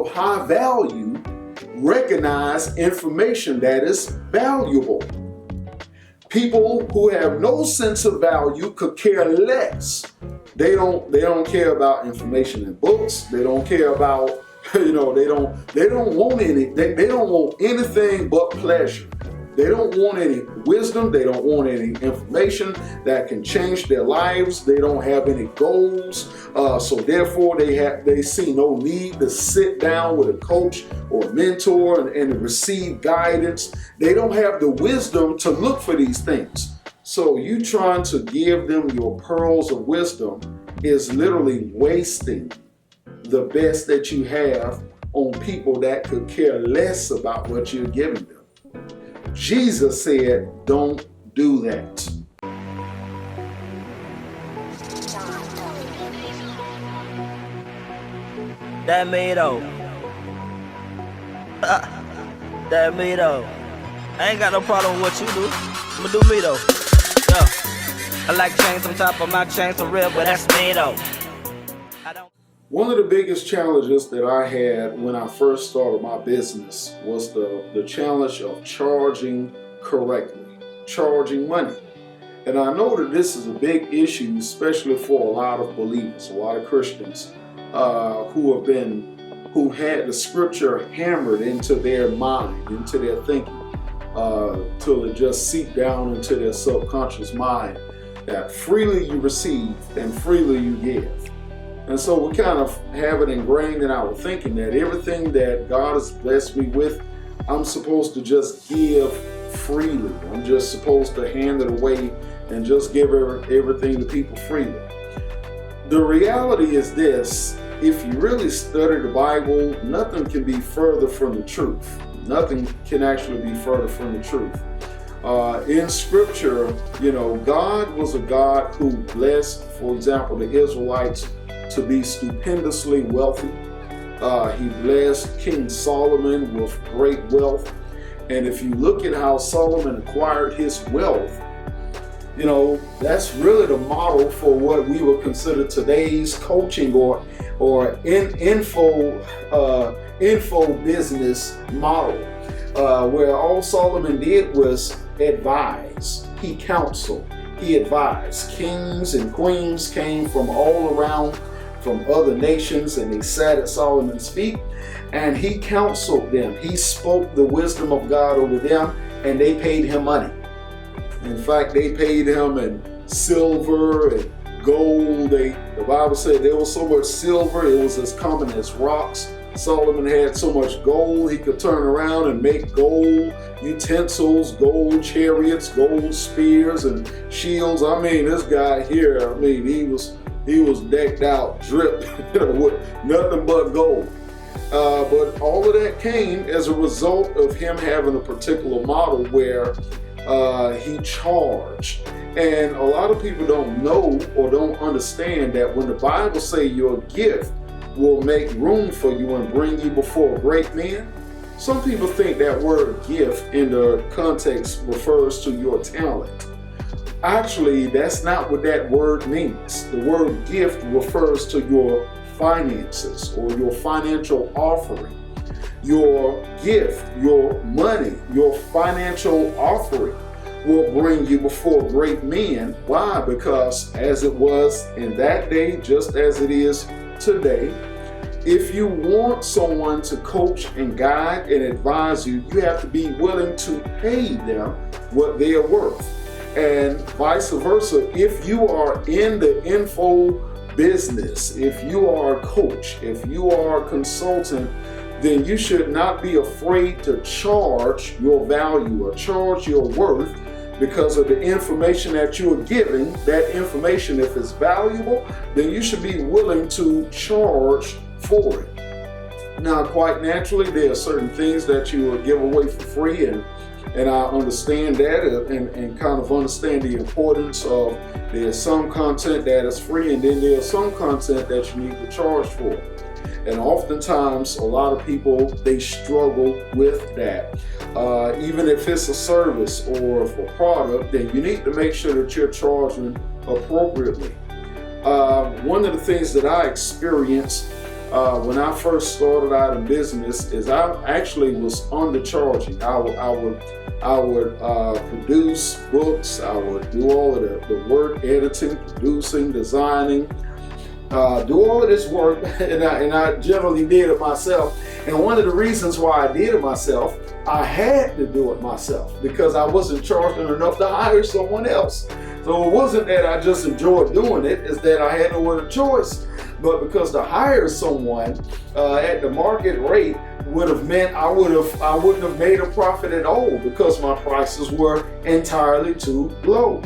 people of high value recognize information that is valuable. People who have no sense of value could care less. They don't care about information in books. They don't care about, they don't want anything but pleasure. They don't want any wisdom. They don't want any information that can change their lives. They don't have any goals. So therefore they see no need to sit down with a coach or a mentor and receive guidance. They don't have the wisdom to look for these things. So you trying to give them your pearls of wisdom is literally wasting the best that you have on people that could care less about what you're giving them. Jesus said, don't do that. That me though. That me though. I ain't got no problem with what you do. I'ma do me though. Yeah. I like chains on top of my chains for real, but that's me though. One of the biggest challenges that I had when I first started my business was the challenge of charging correctly, charging money. And I know that this is a big issue, especially for a lot of believers, a lot of Christians who had the scripture hammered into their mind, into their thinking, till it just seeped down into their subconscious mind that freely you receive and freely you give. And so we kind of have it ingrained in our thinking that everything that God has blessed me with, I'm supposed to just give freely. I'm just supposed to hand it away and just give everything to people freely. The reality is this: if you really study the Bible, nothing can be further from the truth. Nothing can actually be further from the truth. In scripture, God was a God who blessed, for example, the Israelites to be stupendously wealthy. He blessed King Solomon with great wealth. And if you look at how Solomon acquired his wealth, that's really the model for what we would consider today's coaching or info business model, where all Solomon did was advise. He counseled. He advised. Kings and queens came from all around, from other nations, and they sat at Solomon's feet, and he counseled them. He spoke the wisdom of God over them, and they paid him money. In fact, they paid him in silver and gold. The Bible said there was so much silver, it was as common as rocks. Solomon had so much gold, he could turn around and make gold utensils, gold chariots, gold spears and shields. I mean, this guy here, he was decked out, dripped with nothing but gold. But all of that came as a result of him having a particular model where he charged. And a lot of people don't know or don't understand that when the Bible says your gift will make room for you and bring you before great men, some people think that word gift in the context refers to your talent. Actually, that's not what that word means. The word gift refers to your finances or your financial offering. Your gift, your money, your financial offering will bring you before great men. Why? Because as it was in that day, just as it is today, if you want someone to coach and guide and advise you, you have to be willing to pay them what they are worth. And vice versa, if you are in the info business, if you are a coach, if you are a consultant, then you should not be afraid to charge your value or charge your worth because of the information that you are giving. That information, if it's valuable, then you should be willing to charge for it. Now, quite naturally, there are certain things that you will give away for free, and I understand that and kind of understand the importance of there's some content that is free and then there's some content that you need to charge for. And oftentimes, a lot of people, they struggle with that. Even if it's a service or a product, then you need to make sure that you're charging appropriately. One of the things that I experienced when I first started out in business is I actually was undercharging. I would produce books. I would do all of the work, editing, producing, designing, do all of this work, and I generally did it myself. And one of the reasons why I did it myself, I had to do it myself because I wasn't charging enough to hire someone else. So it wasn't that I just enjoyed doing it, it's that I had no other choice. But because to hire someone at the market rate would have meant I wouldn't have made a profit at all because my prices were entirely too low.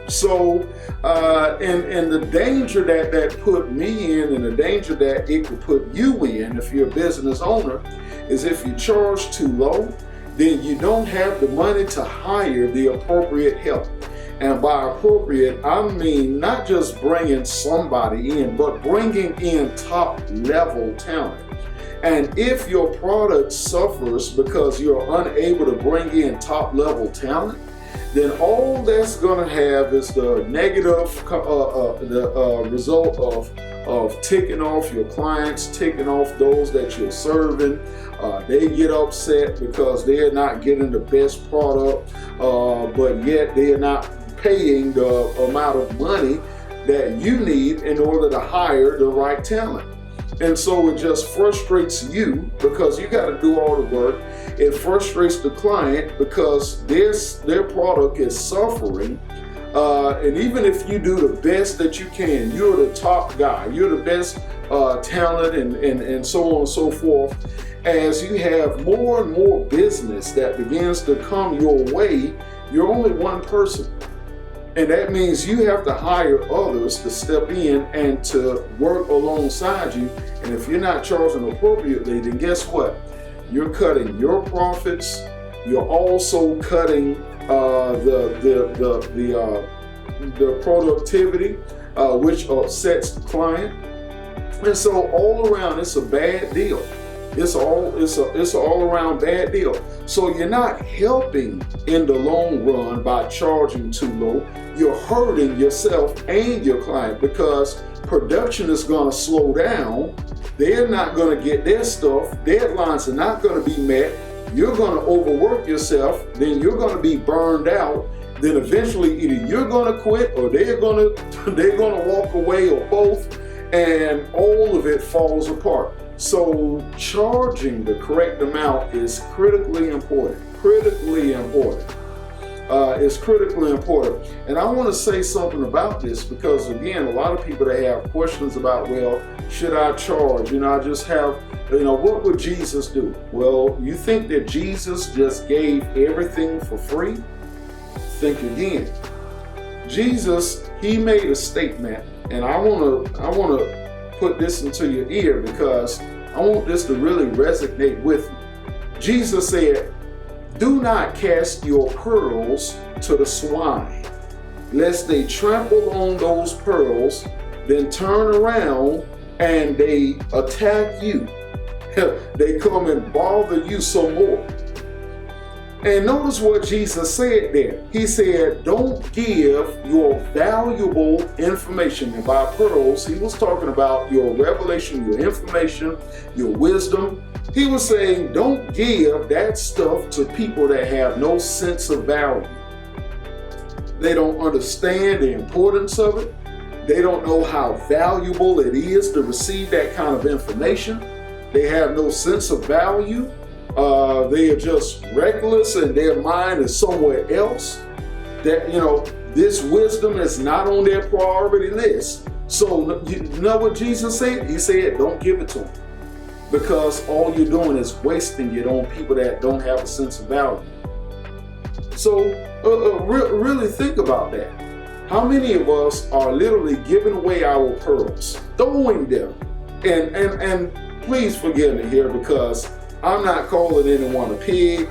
So, and the danger that put me in, and the danger that it could put you in if you're a business owner, is if you charge too low, then you don't have the money to hire the appropriate help. And by appropriate, I mean not just bringing somebody in, but bringing in top level talent. And if your product suffers because you're unable to bring in top level talent, then all that's going to have is the negative result of ticking off your clients, ticking off those that you're serving. They get upset because they're not getting the best product, but yet they're not paying the amount of money that you need in order to hire the right talent. And so it just frustrates you because you got to do all the work. It frustrates the client because their product is suffering. And even if you do the best that you can, you're the top guy, you're the best talent and so on and so forth. As you have more and more business that begins to come your way, you're only one person. And that means you have to hire others to step in and to work alongside you. And if you're not charging appropriately, then guess what? You're cutting your profits. You're also cutting the productivity, which upsets the client. And so all around, it's a bad deal. It's all around bad deal. So you're not helping in the long run by charging too low. You're hurting yourself and your client because production is going to slow down. They're not going to get their stuff. Deadlines are not going to be met. You're going to overwork yourself. Then you're going to be burned out. Then eventually either you're going to quit or they're going to walk away, or both, and all of it falls apart. So charging the correct amount is critically important. It's critically important. And I want to say something about this because, again, a lot of people that have questions about, well, should I charge? I just have, what would Jesus do? Well, you think that Jesus just gave everything for free? Think again. Jesus, he made a statement, and I want to put this into your ear because I want this to really resonate with you. Jesus said, "Do not cast your pearls to the swine, lest they trample on those pearls, then turn around and they attack you." They come and bother you some more. And notice what Jesus said there. He said, don't give your valuable information. And by pearls, he was talking about your revelation, your information, your wisdom. He was saying, don't give that stuff to people that have no sense of value. They don't understand the importance of it. They don't know how valuable it is to receive that kind of information. They have no sense of value. They are just reckless and their mind is somewhere else. That, this wisdom is not on their priority list. So you know what Jesus said? He said, don't give it to them. Because all you're doing is wasting it on people that don't have a sense of value. So really think about that. How many of us are literally giving away our pearls, throwing them? And please forgive me here because I'm not calling anyone a pig.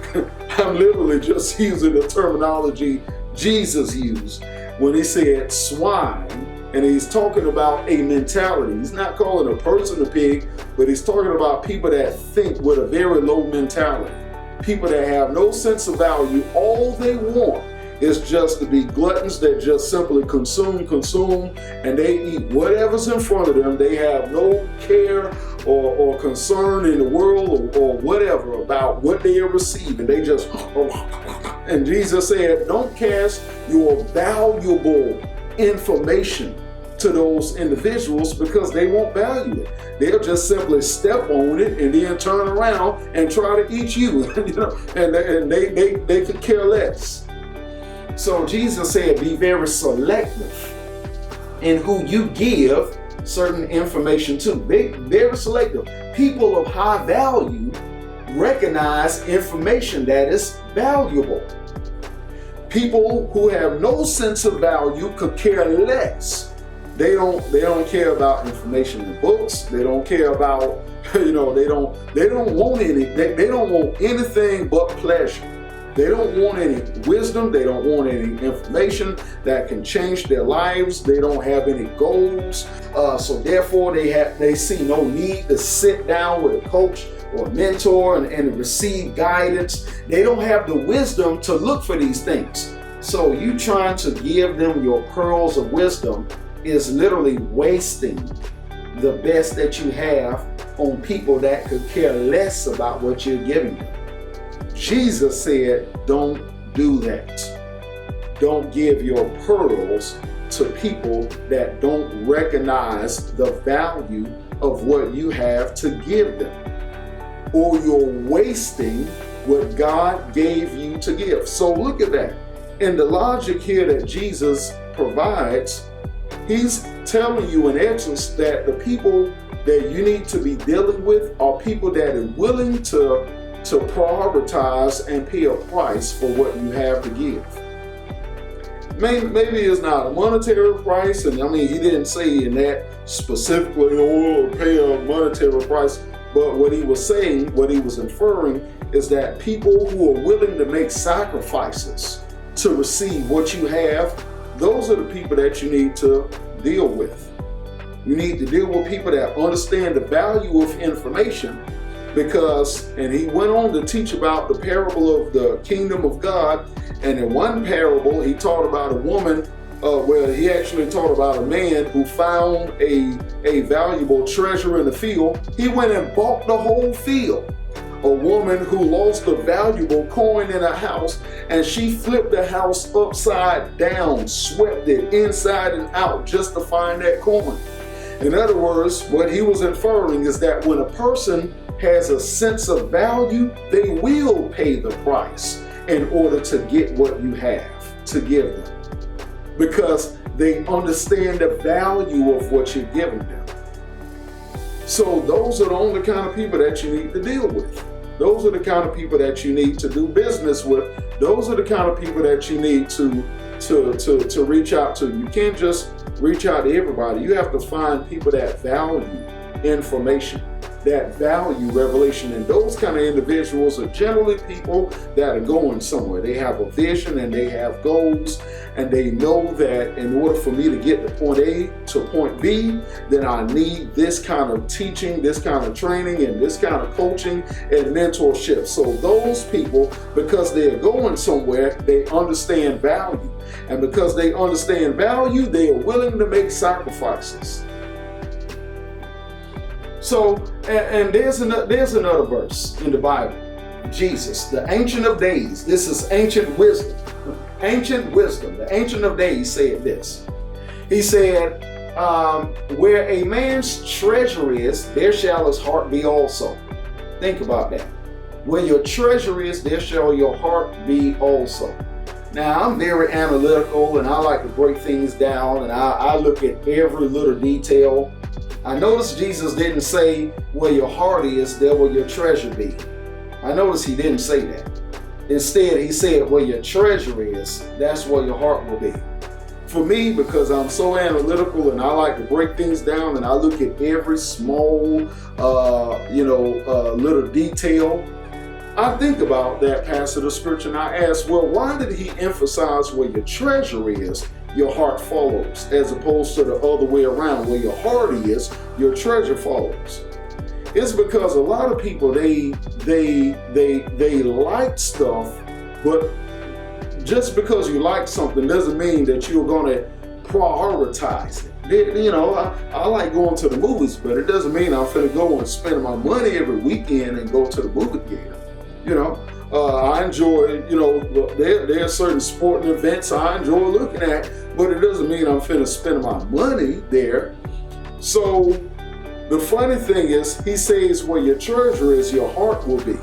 I'm literally just using the terminology Jesus used when he said swine, and he's talking about a mentality. He's not calling a person a pig, but he's talking about people that think with a very low mentality. People that have no sense of value. All they want is just to be gluttons that just simply consume, and they eat whatever's in front of them. They have no care or concern in the world or whatever about what they are receiving. They just, and Jesus said, don't cast your valuable information to those individuals because they won't value it. They'll just simply step on it and then turn around and try to eat you, and they could care less. So Jesus said, be very selective in who you give certain information to. Be very selective. People of high value recognize information that is valuable. People who have no sense of value could care less. They don't care about information in books. They don't care about, they don't want they don't want anything but pleasure. They don't want any wisdom. They don't want any information that can change their lives. They don't have any goals. So therefore they see no need to sit down with a coach or a mentor and receive guidance. They don't have the wisdom to look for these things. So you trying to give them your pearls of wisdom is literally wasting the best that you have on people that could care less about what you're giving them. Jesus said, don't do that. Don't give your pearls to people that don't recognize the value of what you have to give them, or you're wasting what God gave you to give. So look at that. And the logic here that Jesus provides, he's telling you in essence that the people that you need to be dealing with are people that are willing to prioritize and pay a price for what you have to give. Maybe it's not a monetary price, and he didn't say in that specifically, pay a monetary price, but what he was saying, what he was inferring, is that people who are willing to make sacrifices to receive what you have, those are the people that you need to deal with. You need to deal with people that understand the value of information, because, and he went on to teach about the parable of the kingdom of God. And in one parable, he taught about a woman, he actually taught about a man who found a valuable treasure in the field. He went and bought the whole field. A woman who lost a valuable coin in a house, and she flipped the house upside down, swept it inside and out just to find that coin. In other words, what he was inferring is that when a person has a sense of value, they will pay the price in order to get what you have to give them, because they understand the value of what you're giving them. So those are the only kind of people that you need to deal with. Those are the kind of people that you need to do business with. Those are the kind of people that you need to reach out to. You can't just reach out to everybody. You have to find people that value information, that value revelation. And those kind of individuals are generally people that are going somewhere. They have a vision and they have goals, and they know that in order for me to get to point A to point B, then I need this kind of teaching, this kind of training, and this kind of coaching and mentorship. So those people, because they're going somewhere, they understand value. And because they understand value, they are willing to make sacrifices. So, and there's another verse in the Bible. Jesus, the Ancient of Days, this is ancient wisdom. Ancient wisdom, the Ancient of Days said this. He said, where a man's treasure is, there shall his heart be also. Think about that. Where your treasure is, there shall your heart be also. Now, I'm very analytical, and I like to break things down, and I look at every little detail. I notice Jesus didn't say where your heart is, there will your treasure be. I notice he didn't say that. Instead, he said where your treasure is, that's where your heart will be. For me, because I'm so analytical and I like to break things down and I look at every small, little detail, I think about that passage of scripture and I ask, well, why did he emphasize where your treasure is, your heart follows, as opposed to the other way around, where your heart is, your treasure follows? It's because a lot of people, they like stuff, but just because you like something doesn't mean that you're going to prioritize it. You know, I like going to the movies, but it doesn't mean I'm finna go and spend my money every weekend and go to the movie theater. You know, I enjoy, you know, there are certain sporting events I enjoy looking at, but it doesn't mean I'm finna spend my money there. So the funny thing is, he says where your treasure is, your heart will be.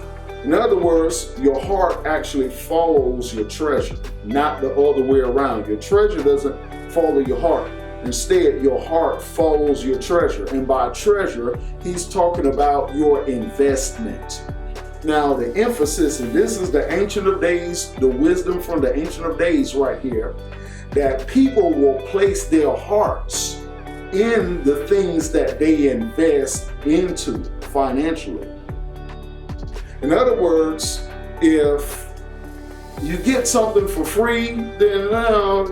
In other words, your heart actually follows your treasure, not the other way around. Your treasure doesn't follow your heart. Instead, your heart follows your treasure. And by treasure, he's talking about your investment. Now, the emphasis, and this is the Ancient of Days, the wisdom from the Ancient of Days right here, that people will place their hearts in the things that they invest into financially. In other words, if you get something for free, then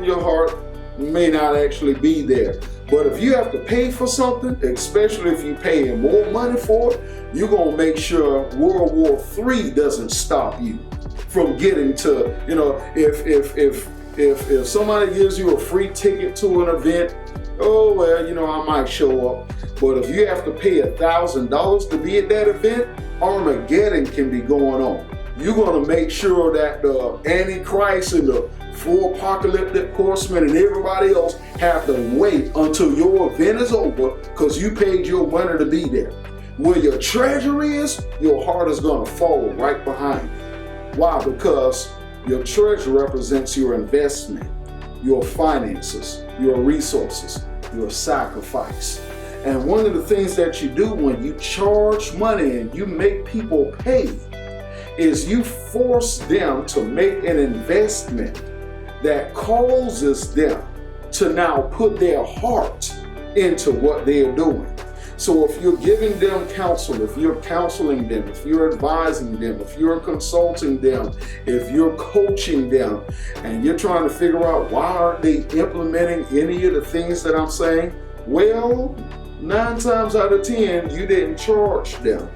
your heart may not actually be there. But if you have to pay for something, especially if you're paying more money for it, you're going to make sure World War III doesn't stop you from getting to, you know, if somebody gives you a free ticket to an event, oh, well, you know, I might show up. But if you have to pay $1,000 to be at that event, Armageddon can be going on. You're going to make sure that the Antichrist and the four apocalyptic horsemen and everybody else have to wait until your event is over because you paid your money to be there. Where your treasure is, your heart is going to follow right behind it. Why? Because your treasure represents your investment, your finances, your resources, your sacrifice. And one of the things that you do when you charge money and you make people pay is you force them to make an investment that causes them to now put their heart into what they're doing. So if you're giving them counsel, if you're counseling them, if you're advising them, if you're consulting them, if you're coaching them, and you're trying to figure out why aren't they implementing any of the things that I'm saying, well, 9 times out of 10, you didn't charge them,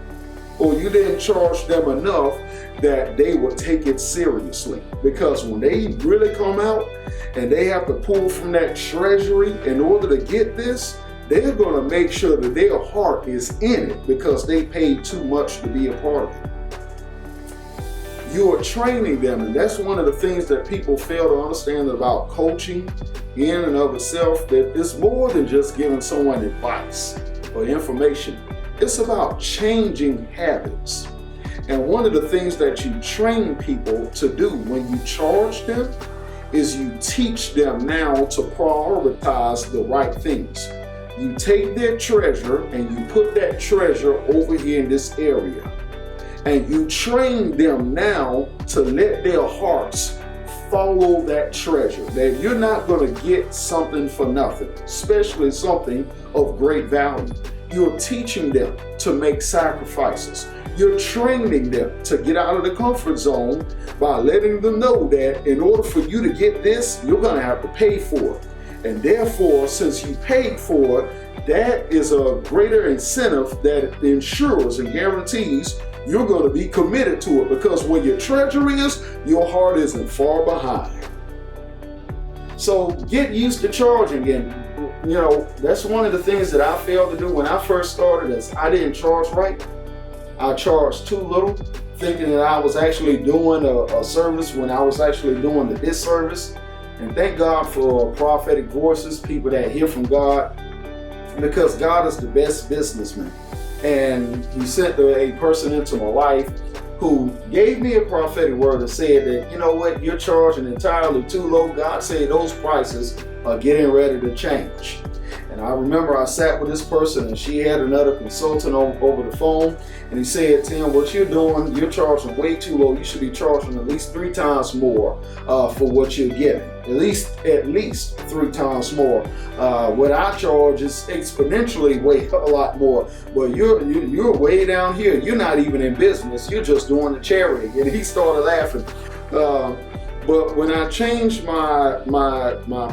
or you didn't charge them enough that they would take it seriously. Because when they really come out and they have to pull from that treasury in order to get this, they're going to make sure that their heart is in it because they paid too much to be a part of it. You are training them, and that's one of the things that people fail to understand about coaching in and of itself, that it's more than just giving someone advice or information. It's about changing habits. And one of the things that you train people to do when you charge them is you teach them now to prioritize the right things. You take their treasure and you put that treasure over here in this area. And you train them now to let their hearts follow that treasure. That you're not going to get something for nothing, especially something of great value. You're teaching them to make sacrifices. You're training them to get out of the comfort zone by letting them know that in order for you to get this, you're going to have to pay for it. And therefore, since you paid for it, that is a greater incentive that ensures and guarantees you're going to be committed to it, because where your treasure is, your heart isn't far behind. So get used to charging. And you know, that's one of the things that I failed to do when I first started, is I didn't charge right. I charged too little, thinking that I was actually doing a service when I was actually doing the disservice. And thank God for prophetic voices, people that hear from God, because God is the best businessman. And he sent a person into my life who gave me a prophetic word and said that, you know what, you're charging entirely too low. God said those prices are getting ready to change. And I remember I sat with this person, and she had another consultant over the phone, and he said, Tim, what you're doing, you're charging way too low. You should be charging at least 3 times more for what you're getting. At least 3 times more. What I charge is exponentially way a lot more. But you're way down here. You're not even in business. You're just doing the charity. And he started laughing. But when I changed my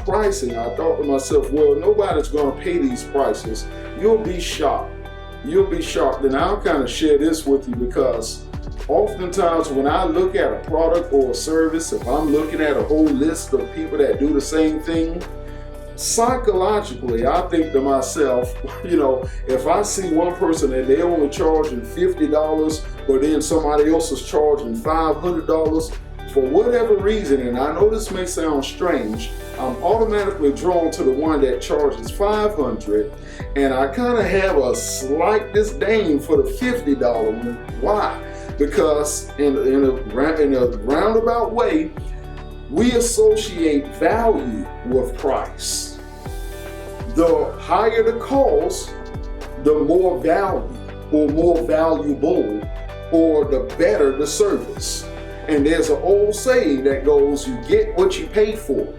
pricing, I thought to myself, well, nobody's going to pay these prices. You'll be shocked. You'll be shocked. And I'll kind of share this with you, because oftentimes when I look at a product or a service, if I'm looking at a whole list of people that do the same thing, psychologically, I think to myself, if I see one person and they're only charging $50, but then somebody else is charging $500, for whatever reason, and I know this may sound strange, I'm automatically drawn to the one that charges $500, and I kind of have a slight disdain for the $50 one. Why? Because in a roundabout way, we associate value with price. The higher the cost, the more value or more valuable, or the better the service. And there's an old saying that goes, you get what you pay for.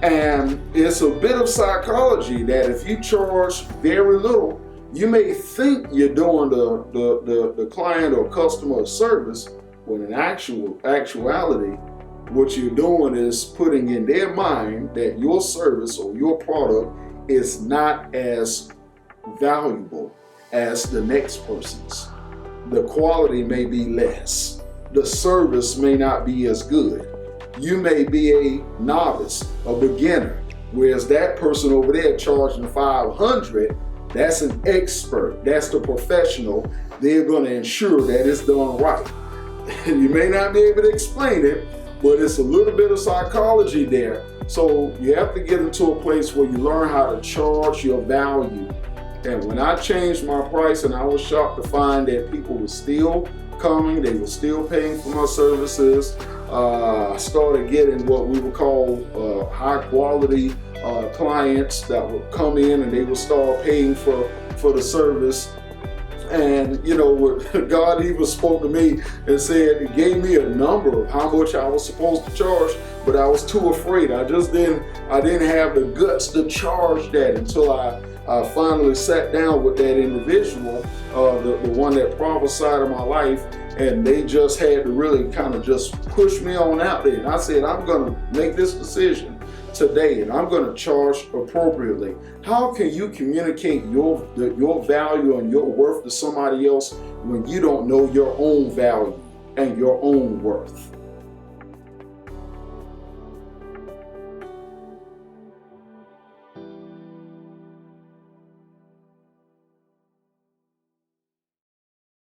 And it's a bit of psychology that if you charge very little, you may think you're doing the client or customer a service, when in actuality, what you're doing is putting in their mind that your service or your product is not as valuable as the next person's. The quality may be less. The service may not be as good. You may be a novice, a beginner, whereas that person over there charging $500, that's an expert, that's the professional. They're going to ensure that it's done right. You may not be able to explain it, but it's a little bit of psychology there. So you have to get into a place where you learn how to charge your value. And when I changed my price, and I was shocked to find that people were still coming, they were still paying for my services. I started getting what we would call high quality clients that would come in and they would start paying for the service. And God even spoke to me and said, He gave me a number of how much I was supposed to charge, but I was too afraid. I didn't have the guts to charge that until I finally sat down with that individual, the one that prophesied in my life, and they just had to really kind of just push me on out there. And I said, I'm going to make this decision today, and I'm going to charge appropriately. How can you communicate your value and your worth to somebody else when you don't know your own value and your own worth?